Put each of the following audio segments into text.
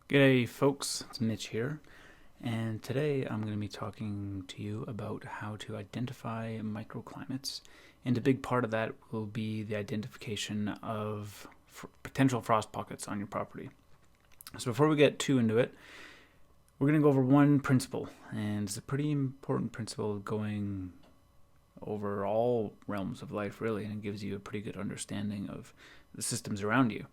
G'day folks, it's Mitch here, and today I'm going to be talking to you about how to identify microclimates, and a big part of that will be the identification of potential frost pockets on your property. So before we get too into it, we're going to go over one principle, and it's a pretty important principle going over all realms of life really, and it gives you a pretty good understanding of the systems around you.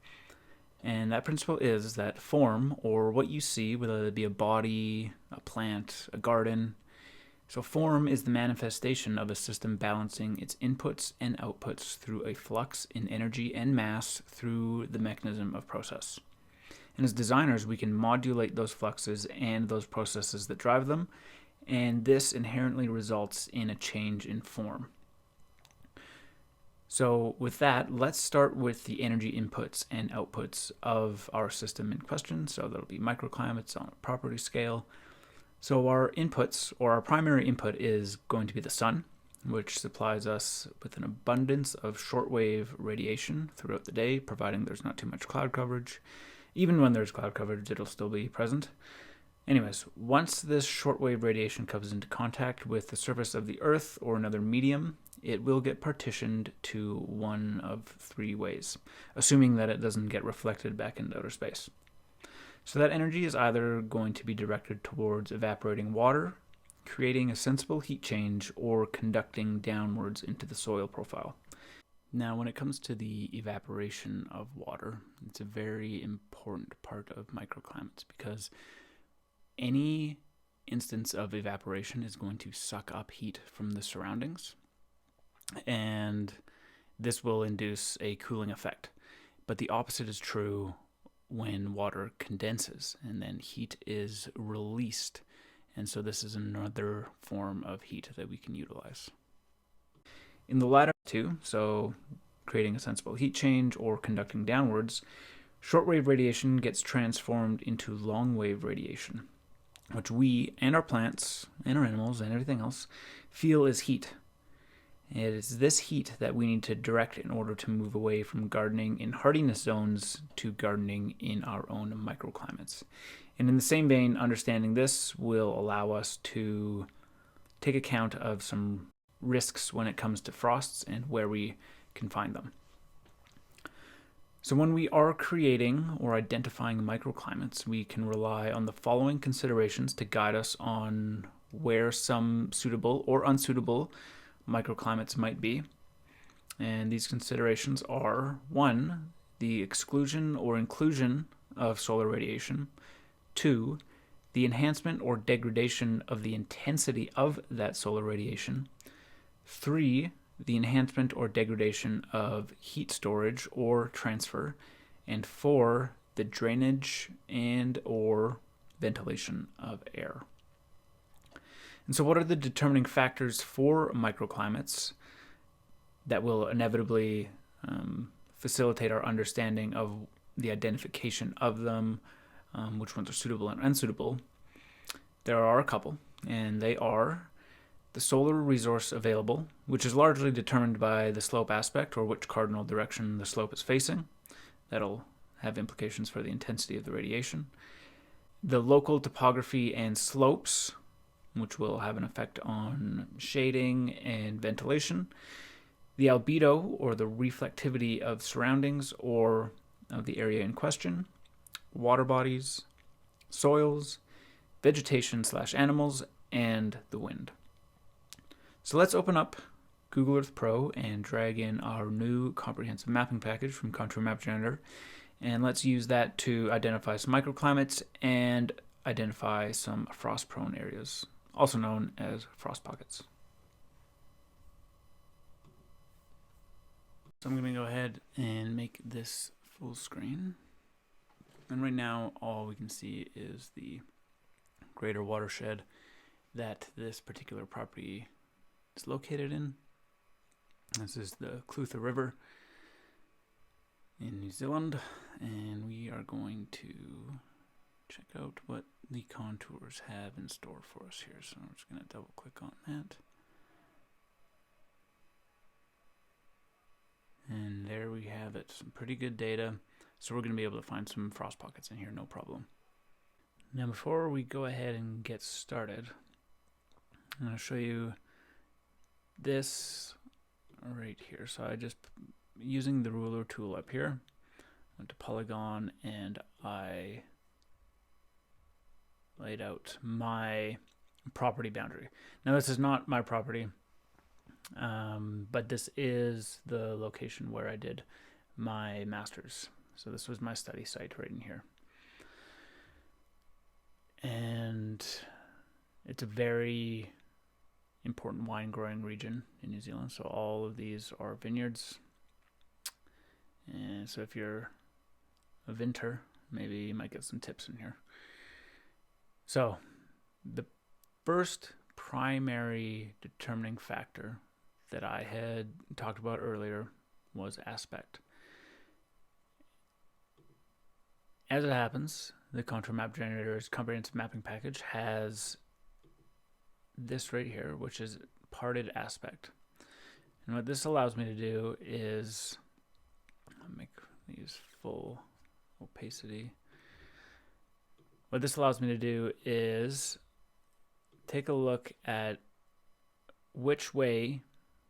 And that principle is that form, or what you see, whether it be a body, a plant, a garden, so form is the manifestation of a system balancing its inputs and outputs through a flux in energy and mass through the mechanism of process. And as designers, we can modulate those fluxes and those processes that drive them, and this inherently results in a change in form. So with that, let's start with the energy inputs and outputs of our system in question. So that'll be microclimates on a property scale. So our inputs, or our primary input, is going to be the sun, which supplies us with an abundance of shortwave radiation throughout the day, providing there's not too much cloud coverage. Even when there's cloud coverage, it'll still be present. Anyways, once this shortwave radiation comes into contact with the surface of the Earth or another medium, it will get partitioned to one of three ways, assuming that it doesn't get reflected back into outer space. So that energy is either going to be directed towards evaporating water, creating a sensible heat change, or conducting downwards into the soil profile. Now, when it comes to the evaporation of water, it's a very important part of microclimates because any instance of evaporation is going to suck up heat from the surroundings, and this will induce a cooling effect. But the opposite is true when water condenses and then heat is released. And so this is another form of heat that we can utilize. In the latter two, so creating a sensible heat change or conducting downwards, shortwave radiation gets transformed into long-wave radiation, which we and our plants and our animals and everything else feel is heat. It is this heat that we need to direct in order to move away from gardening in hardiness zones to gardening in our own microclimates. And in the same vein, understanding this will allow us to take account of some risks when it comes to frosts and where we can find them. So when we are creating or identifying microclimates, we can rely on the following considerations to guide us on where some suitable or unsuitable microclimates might be. And these considerations are: 1, the exclusion or inclusion of solar radiation; 2, the enhancement or degradation of the intensity of that solar radiation; 3, the enhancement or degradation of heat storage or transfer; and 4, the drainage and or ventilation of air. And so what are the determining factors for microclimates that will inevitably facilitate our understanding of the identification of them, which ones are suitable and unsuitable? There are a couple, and they are the solar resource available, which is largely determined by the slope aspect, or which cardinal direction the slope is facing. That'll have implications for the intensity of the radiation. The local topography and slopes, which will have an effect on shading and ventilation. The albedo, or the reflectivity of surroundings or of the area in question. Water bodies, soils, vegetation/animals, and the wind. So let's open up Google Earth Pro and drag in our new comprehensive mapping package from Contour Map Generator, and let's use that to identify some microclimates and identify some frost-prone areas, also known as frost pockets. So I'm going to go ahead and make this full screen. And right now, all we can see is the greater watershed that this particular property is located in. This is the Clutha River in New Zealand, and we are going to check out what the contours have in store for us here. So I'm just going to double click on that. And there we have it, some pretty good data. So we're going to be able to find some frost pockets in here, no problem. Now before we go ahead and get started, I'm going to show you this right here. So I just, using the ruler tool up here, went to polygon and I laid out my property boundary. Now this is not my property, but this is the location where I did my master's. So this was my study site right in here. And it's a very important wine growing region in New Zealand. So all of these are vineyards. And so if you're a vinter, maybe you might get some tips in here. So the first primary determining factor that I had talked about earlier was aspect. As it happens, the Contour Map Generator's comprehensive mapping package has this right here, which is parted aspect. And what this allows me to do is make these full opacity. What this allows me to do is take a look at which way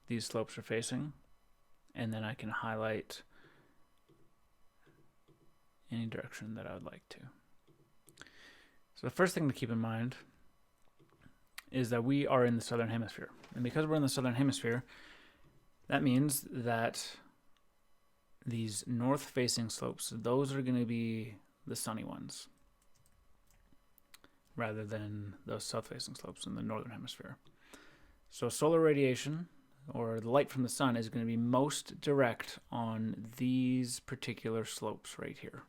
these slopes are facing, and then I can highlight any direction that I would like to. So the first thing to keep in mind is that we are in the southern hemisphere. And because we're in the southern hemisphere, that means that these north-facing slopes, those are going to be the sunny ones, rather than those south-facing slopes in the northern hemisphere. So solar radiation, or the light from the sun, is going to be most direct on these particular slopes right here.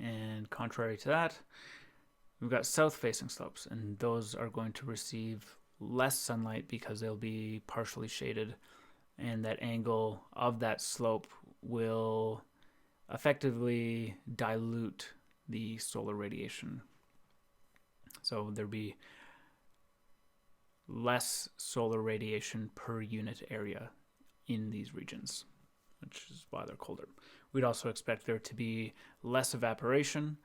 And contrary to that, we've got south-facing slopes, and those are going to receive less sunlight because they'll be partially shaded, and that angle of that slope will effectively dilute the solar radiation. So there'll be less solar radiation per unit area in these regions, which is why they're colder. We'd also expect there to be less evaporation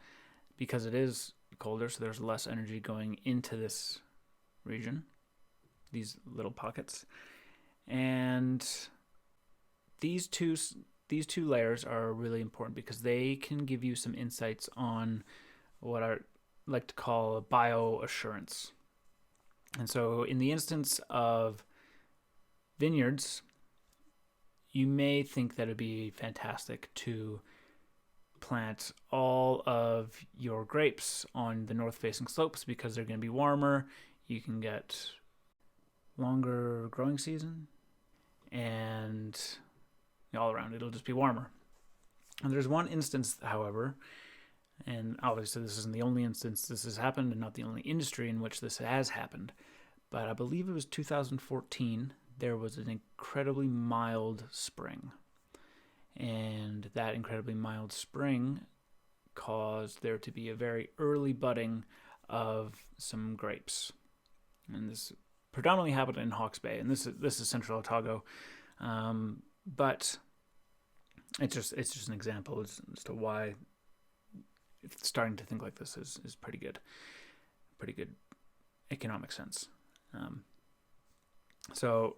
because it is colder, so there's less energy going into this region, these little pockets. And these two layers are really important because they can give you some insights on what I like to call bioassurance. And so in the instance of vineyards, you may think that it'd be fantastic to plant all of your grapes on the north-facing slopes because they're going to be warmer. You can get longer growing season, and all around it'll just be warmer. And there's one instance, however, and obviously this isn't the only instance this has happened and not the only industry in which this has happened, but I believe it was 2014, there was an incredibly mild spring. And that incredibly mild spring caused there to be a very early budding of some grapes. And this predominantly happened in Hawke's Bay, and this is Central Otago. But it's just an example as to why starting to think like this is pretty good economic sense. So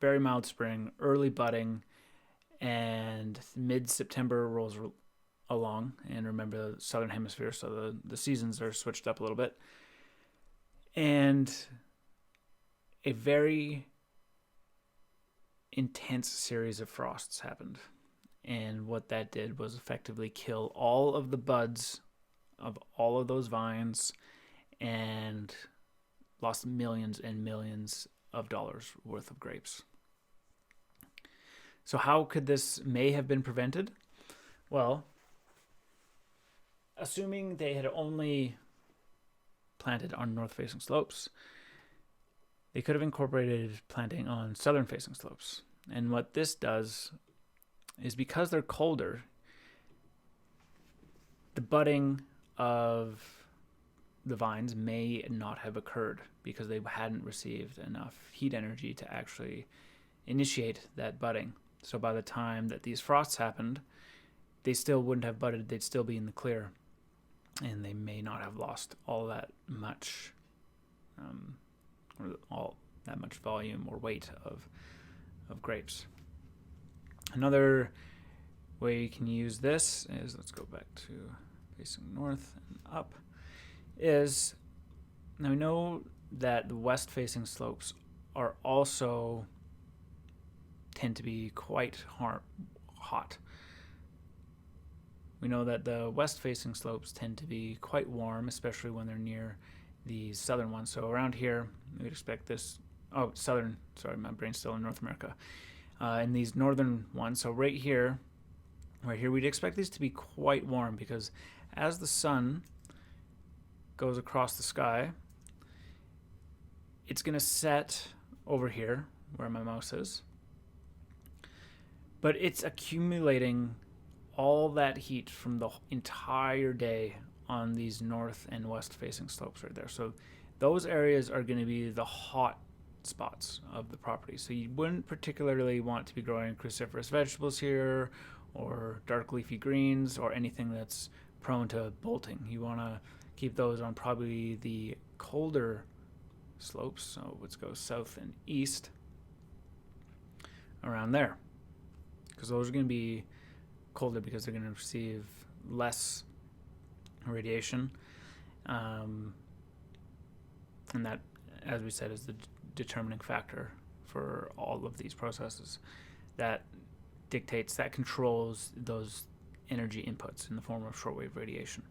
very mild spring, early budding, and mid-September rolls along. And remember the southern hemisphere, so the seasons are switched up a little bit. And a very intense series of frosts happened. And what that did was effectively kill all of the buds of all of those vines and lost millions and millions of dollars worth of grapes. So how could this may have been prevented? Well, assuming they had only planted on north-facing slopes, they could have incorporated planting on southern-facing slopes. And what this does is, because they're colder, the budding of the vines may not have occurred because they hadn't received enough heat energy to actually initiate that budding. So by the time that these frosts happened, they still wouldn't have budded, they'd still be in the clear. and they may not have lost all that much, or all that much volume or weight of grapes. Another way you can use this is, let's go back to facing north and up, is now we know that the west facing slopes are also tend to be quite hot. We know that the west facing slopes tend to be quite warm, especially when they're near the southern ones. So around here, we'd expect this, southern, sorry, my brain's still in North America. In these northern ones, so right here, we'd expect these to be quite warm, because as the sun goes across the sky, it's going to set over here where my mouse is, but it's accumulating all that heat from the entire day on these north and west facing slopes right there. So those areas are going to be the hot spots of the property. So you wouldn't particularly want to be growing cruciferous vegetables here, or dark leafy greens, or anything that's prone to bolting. You want to keep those on probably the colder slopes, so let's go south and east around there, because those are going to be colder because they're going to receive less radiation, and that, as we said, is the determining factor for all of these processes that controls those energy inputs in the form of shortwave radiation.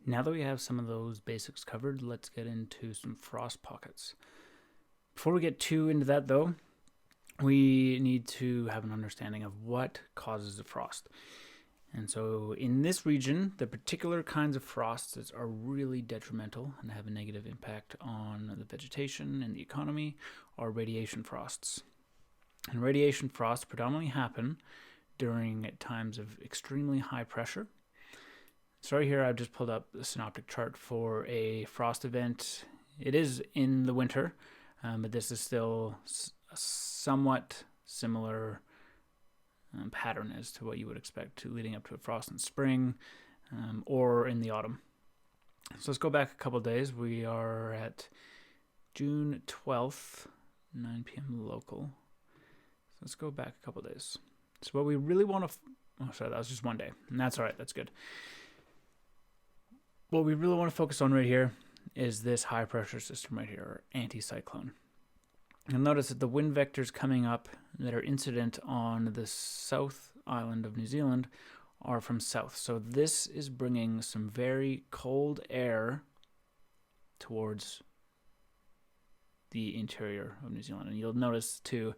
Now that we have some of those basics covered, let's get into some frost pockets. Before we get too into that, though, we need to have an understanding of what causes the frost. And so in this region, the particular kinds of frosts that are really detrimental and have a negative impact on the vegetation and the economy are radiation frosts. And radiation frosts predominantly happen during times of extremely high pressure. So right here, I've just pulled up the synoptic chart for a frost event. It is in the winter, but this is still a somewhat similar pattern as to what you would expect to leading up to a frost in spring or in the autumn. So let's go back a couple of days. We are at June 12th, 9 p.m. local. So let's go back a couple of days. So what we really want to... that was just one day. And that's all right. That's good. What we really want to focus on right here is this high pressure system right here, or anticyclone. You'll notice that the wind vectors coming up that are incident on the South Island of New Zealand are from south. So this is bringing some very cold air towards the interior of New Zealand. And you'll notice, too,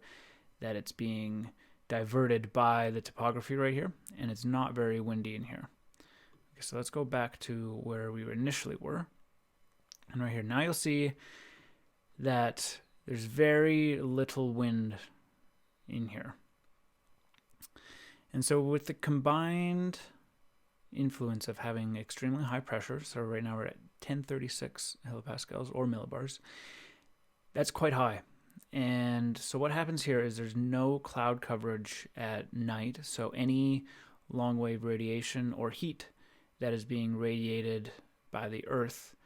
that it's being diverted by the topography right here, and it's not very windy in here. Okay, so let's go back to where we initially were. And right here, now you'll see that there's very little wind in here. And so with the combined influence of having extremely high pressure, so right now we're at 1036 kilopascals or millibars, that's quite high. And so what happens here is there's no cloud coverage at night, so any long wave radiation or heat that is being radiated by the Earth,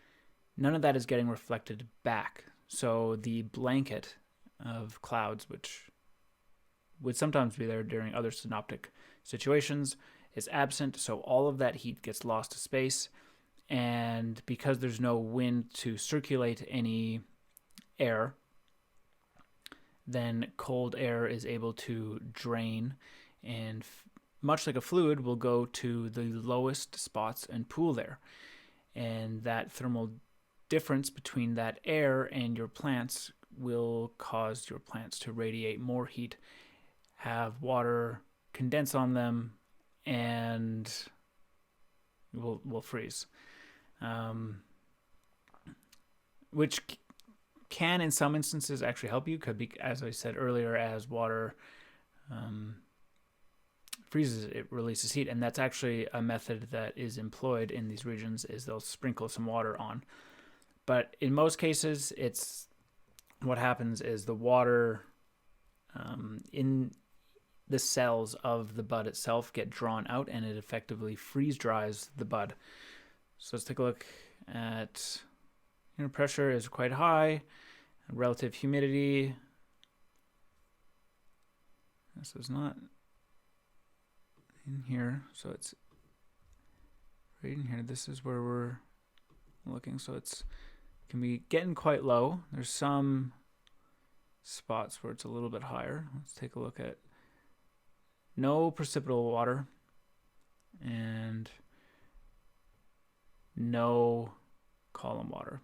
none of that is getting reflected back. So the blanket of clouds, which would sometimes be there during other synoptic situations, is absent. So all of that heat gets lost to space. And because there's no wind to circulate any air, then cold air is able to drain, and much like a fluid, will go to the lowest spots and pool there. And that thermal difference between that air and your plants will cause your plants to radiate more heat, have water condense on them, and will freeze. Which can in some instances actually help you, could be, as I said earlier, as water freezes, it releases heat, and that's actually a method that is employed in these regions, is they'll sprinkle some water on. But in most cases, it's what happens is the water in the cells of the bud itself get drawn out, and it effectively freeze dries the bud. So let's take a look at pressure is quite high, relative humidity. This is not in here, so it's right in here. This is where we're looking, so it's can be getting quite low. There's some spots where it's a little bit higher. Let's take a look at no precipitable water and no column water.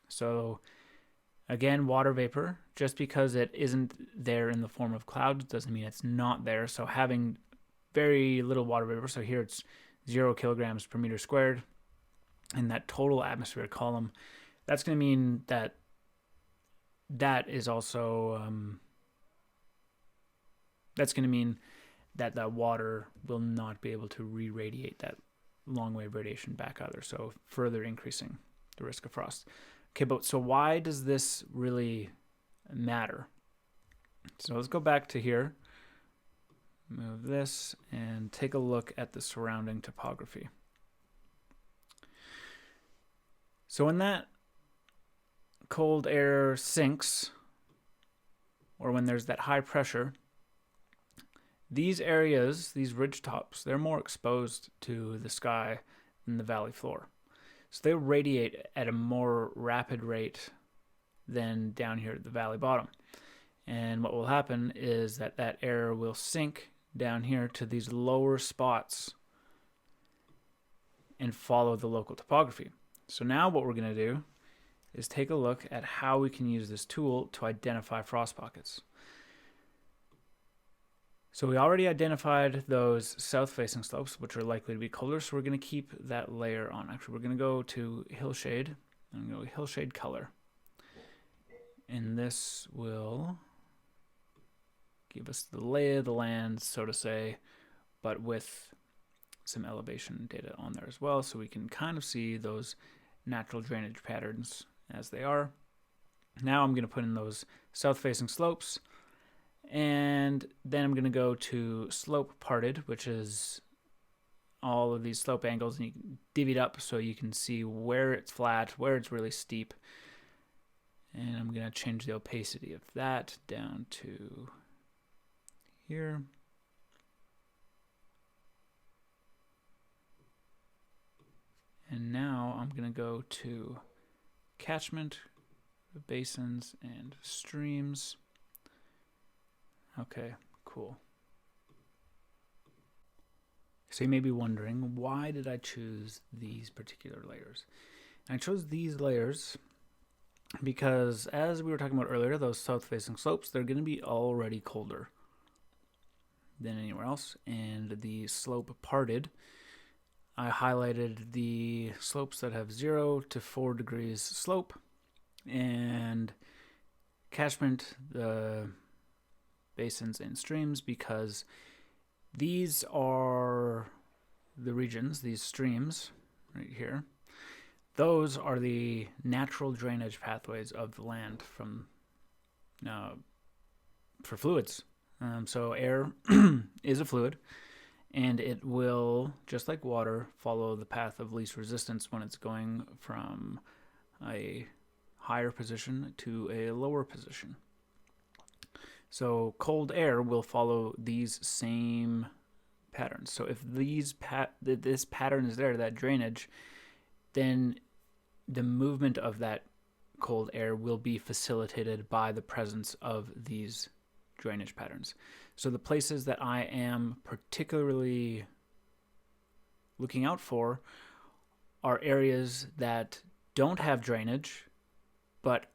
So again, water vapor, just because it isn't there in the form of clouds doesn't mean it's not there. So having very little water vapor, so here it's 0 kilograms per meter squared in that total atmospheric column, that's going to mean that that is also that's going to mean that the water will not be able to re-radiate that long wave radiation back either, so further increasing the risk of frost. Okay, but so why does this really matter? So let's go back to here, move this, and take a look at the surrounding topography. So when that cold air sinks, or when there's that high pressure, these areas, these ridge tops, they're more exposed to the sky than the valley floor. So they radiate at a more rapid rate than down here at the valley bottom. And what will happen is that that air will sink down here to these lower spots and follow the local topography. So now what we're going to do is take a look at how we can use this tool to identify frost pockets. So we already identified those south-facing slopes, which are likely to be colder, so we're going to keep that layer on. Actually, we're going to go to hillshade, and go hillshade color. And this will give us the lay of the land, so to say, but with some elevation data on there as well, so we can kind of see those natural drainage patterns as they are. Now I'm going to put in those south-facing slopes, and then I'm going to go to slope parted, which is all of these slope angles, and you can divvy it up so you can see where it's flat, where it's really steep. And I'm going to change the opacity of that down to here. And now I'm going to go to catchment, basins, and streams. Okay, cool. So you may be wondering, why did I choose these particular layers? And I chose these layers because, as we were talking about earlier, those south-facing slopes, they're going to be already colder than anywhere else. And the slope parted, I highlighted the slopes that have 0 to 4 degrees slope, and catchment, the basins and streams, because these are the regions, these streams right here, those are the natural drainage pathways of the land from for fluids. So air is a fluid, and it will, just like water, follow the path of least resistance when it's going from a higher position to a lower position. So cold air will follow these same patterns. So if this pattern is there, that drainage, then the movement of that cold air will be facilitated by the presence of these drainage patterns. So the places that I am particularly looking out for are areas that don't have drainage, but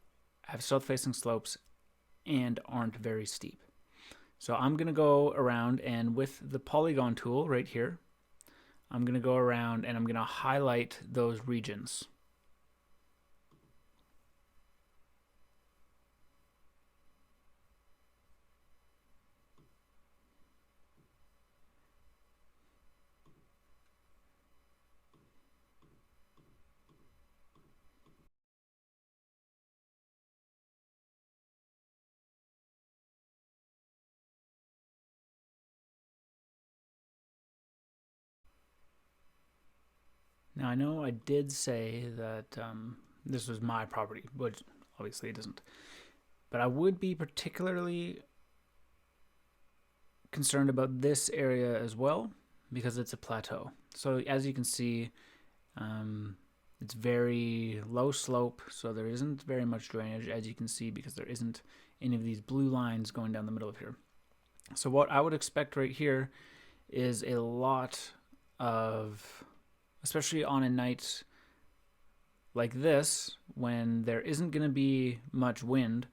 have south-facing slopes and aren't very steep. So I'm going to go around, and with the polygon tool right here, I'm going to go around and I'm going to highlight those regions. Now I know I did say that this was my property, which obviously it isn't. But I would be particularly concerned about this area as well because it's a plateau. So as you can see, it's very low slope, so there isn't very much drainage, as you can see, because there isn't any of these blue lines going down the middle of here. So what I would expect right here is a lot of, especially on a night like this, when there isn't going to be much wind,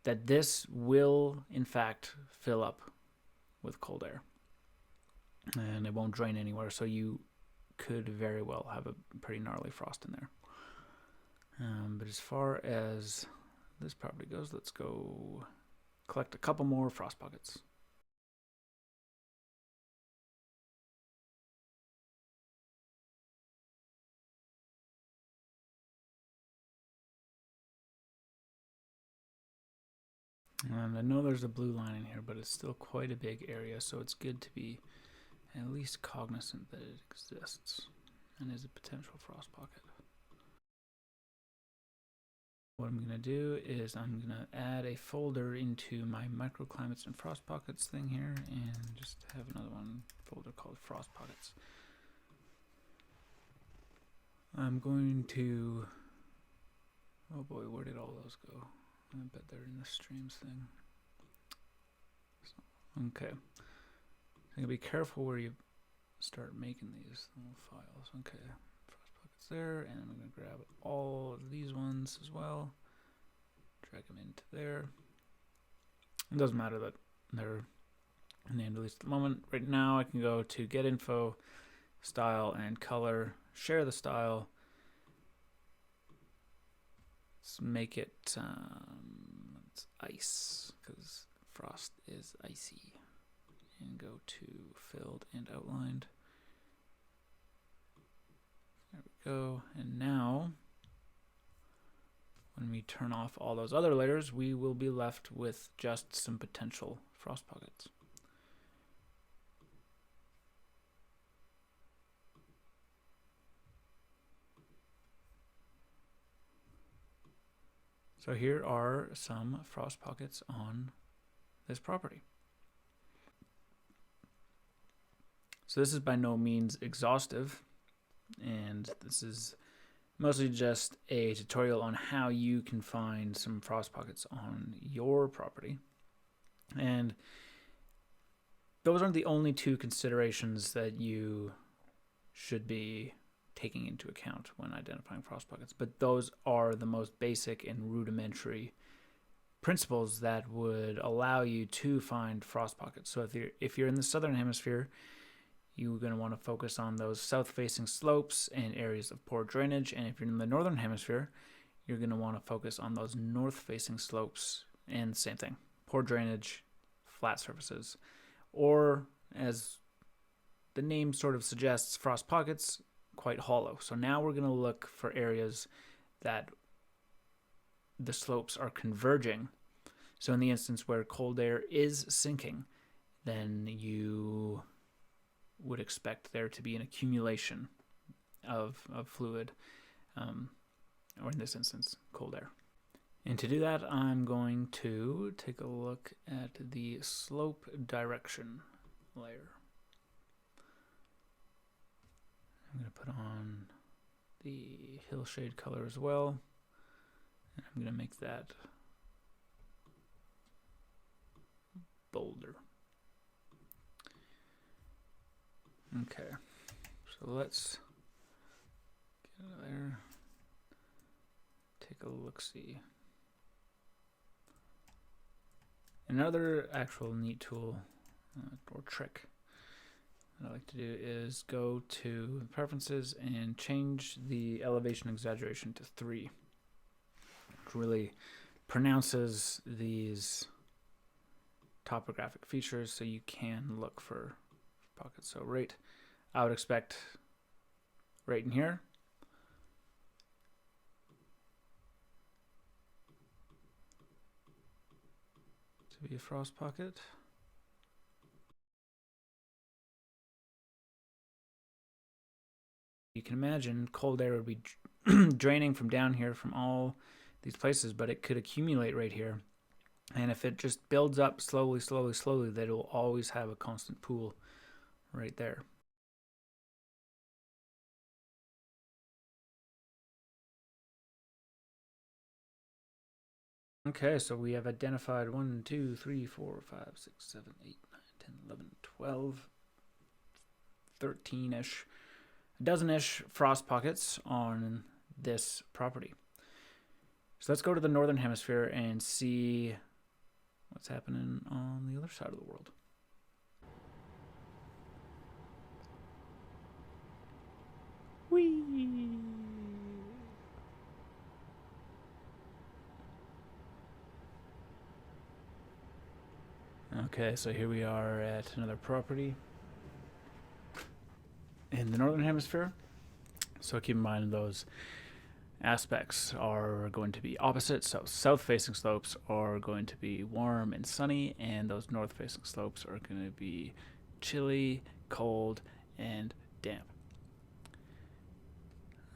that this will, in fact, fill up with cold air. And it won't drain anywhere, so you could very well have a pretty gnarly frost in there. But as far as this property goes, let's go collect a couple more frost pockets. And I know there's a blue line in here, but it's still quite a big area, so it's good to be at least cognizant that it exists and is a potential frost pocket. What I'm going to do is I'm going to add a folder into my microclimates and frost pockets thing here, and just have another folder called frost pockets. I'm going to, oh boy, where did all those go? I bet they're in the streams thing. Okay. So you be careful where you start making these little files. Okay. Frost pockets there, and I'm going to grab all of these ones as well. Drag them into there. It doesn't matter that they're named, at least at the moment. Right now I can go to get info, style, and color, share the style. Let's make it it's ice, because frost is icy. And go to filled and outlined. There we go. And now, when we turn off all those other layers, we will be left with just some potential frost pockets. So here are some frost pockets on this property. So this is by no means exhaustive, and this is mostly just a tutorial on how you can find some frost pockets on your property. And those aren't the only two considerations that you should be taking into account when identifying frost pockets, but those are the most basic and rudimentary principles that would allow you to find frost pockets. So if you're in the southern hemisphere, you're going to want to focus on those south-facing slopes and areas of poor drainage. And if you're in the northern hemisphere, you're going to want to focus on those north-facing slopes and same thing, poor drainage, flat surfaces. Or, as the name sort of suggests, frost pockets, quite hollow. So now we're going to look for areas that the slopes are converging. So in the instance where cold air is sinking, then you would expect there to be an accumulation of fluid, or in this instance, cold air. And to do that, I'm going to take a look at the slope direction layer. I'm going to put on the hillshade color as well, and I'm going to make that bolder. Okay, so let's get out of there, take a look-see. Another actual neat tool or trick that I like to do is go to preferences and change the elevation exaggeration to 3. It really pronounces these topographic features so you can look for pockets. So I would expect right in here to be a frost pocket. You can imagine cold air would be draining from down here from all these places, but it could accumulate right here. And if it just builds up slowly, slowly, slowly, that it will always have a constant pool right there. Okay, so we have identified 1, 2, 3, 4, 5, 6, 7, 8, 9, 10, 11, 12, 13-ish, a dozen-ish frost pockets on this property. So let's go to the northern hemisphere and see what's happening on the other side of the world. Whee! Okay, so here we are at another property in the northern hemisphere. So keep in mind those aspects are going to be opposite. So south-facing slopes are going to be warm and sunny, and those north-facing slopes are going to be chilly, cold, and damp.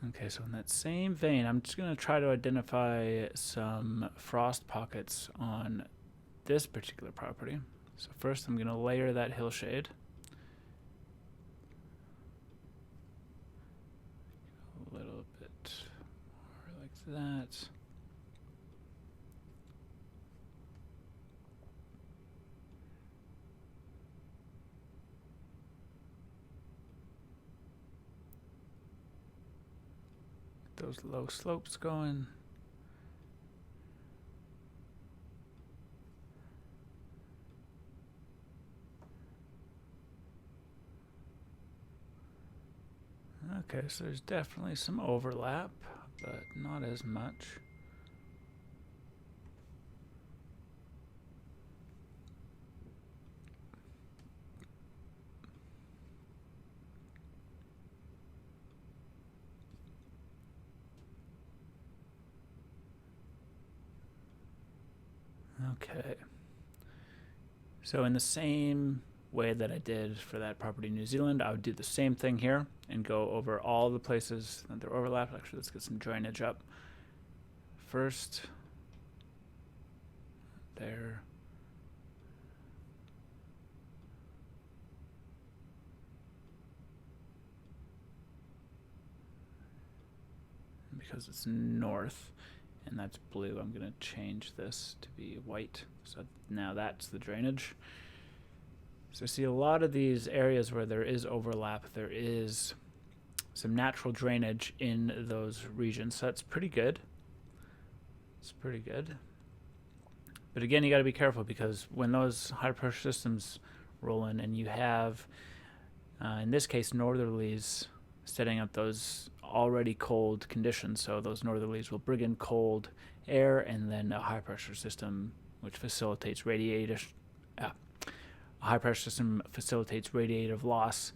Okay, so in that same vein, I'm just going to try to identify some frost pockets on this particular property. So first I'm going to layer that hillshade. A little bit more like that. Get those low slopes going. Okay, so there's definitely some overlap, but not as much. Okay. So in the same way that I did for that property in New Zealand, I would do the same thing here and go over all the places that they're overlapped. Actually, let's get some drainage up first. There. Because it's north and that's blue, I'm going to change this to be white. So now that's the drainage. So see a lot of these areas where there is overlap, there is some natural drainage in those regions. So that's pretty good. It's pretty good. But again, you got to be careful because when those high pressure systems roll in and you have, in this case, northerlies setting up those already cold conditions. So those northerlies will bring in cold air and then a high pressure system which facilitates radiation. A high pressure system facilitates radiative loss,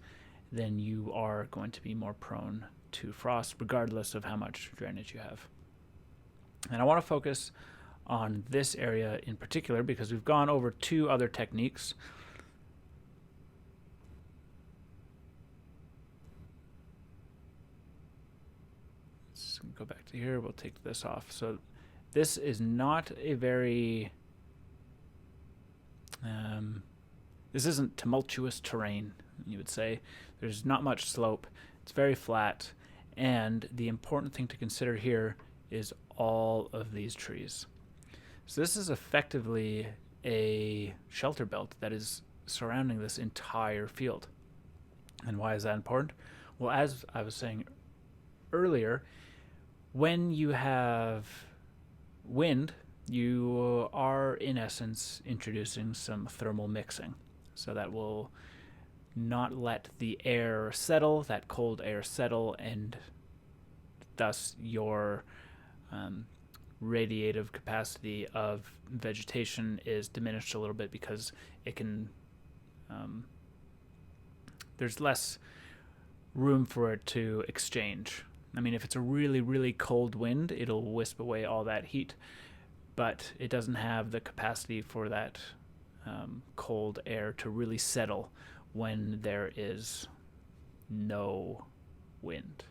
then you are going to be more prone to frost regardless of how much drainage you have. And I want to focus on this area in particular because we've gone over two other techniques. Let's go back to here. We'll take this off. So this is not a very this isn't tumultuous terrain, you would say. There's not much slope. It's very flat. And the important thing to consider here is all of these trees. So this is effectively a shelter belt that is surrounding this entire field. And why is that important? Well, as I was saying earlier, when you have wind, you are in essence introducing some thermal mixing. So that will not let the air settle, that cold air settle, and thus your radiative capacity of vegetation is diminished a little bit because it can, there's less room for it to exchange. I mean, if it's a really, really cold wind, it'll wisp away all that heat, but it doesn't have the capacity for that cold air to really settle when there is no wind.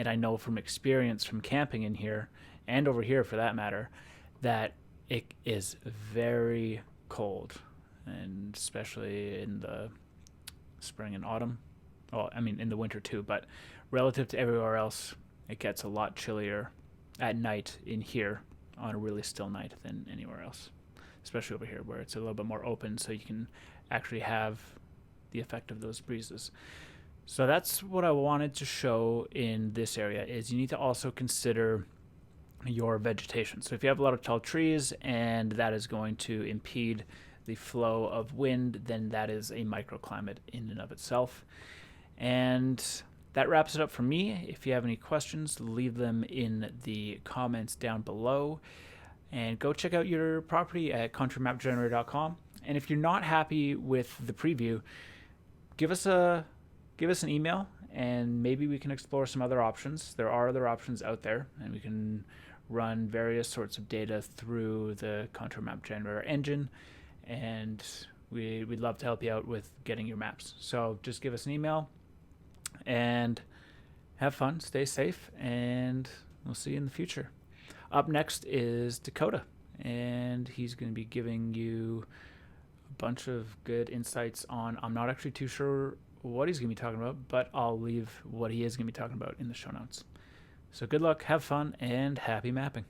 and I know from experience from camping in here and over here for that matter, that it is very cold, and especially in the spring and autumn. Well, I mean in the winter too, but relative to everywhere else, it gets a lot chillier at night in here on a really still night than anywhere else, especially over here where it's a little bit more open, so you can actually have the effect of those breezes. So that's what I wanted to show in this area, is you need to also consider your vegetation. So if you have a lot of tall trees and that is going to impede the flow of wind, then that is a microclimate in and of itself. And that wraps it up for me. If you have any questions, leave them in the comments down below. And go check out your property at contoursmapgenerator.com. And if you're not happy with the preview, give us an email, and maybe we can explore some other options. There are other options out there, and we can run various sorts of data through the Contour Map Generator engine, and we'd love to help you out with getting your maps. So just give us an email, and have fun, stay safe, and we'll see you in the future. Up next is Takota, and he's going to be giving you a bunch of good insights on, I'm not actually too sure what he's going to be talking about, but I'll leave what he is going to be talking about in the show notes. So good luck, have fun, and happy mapping.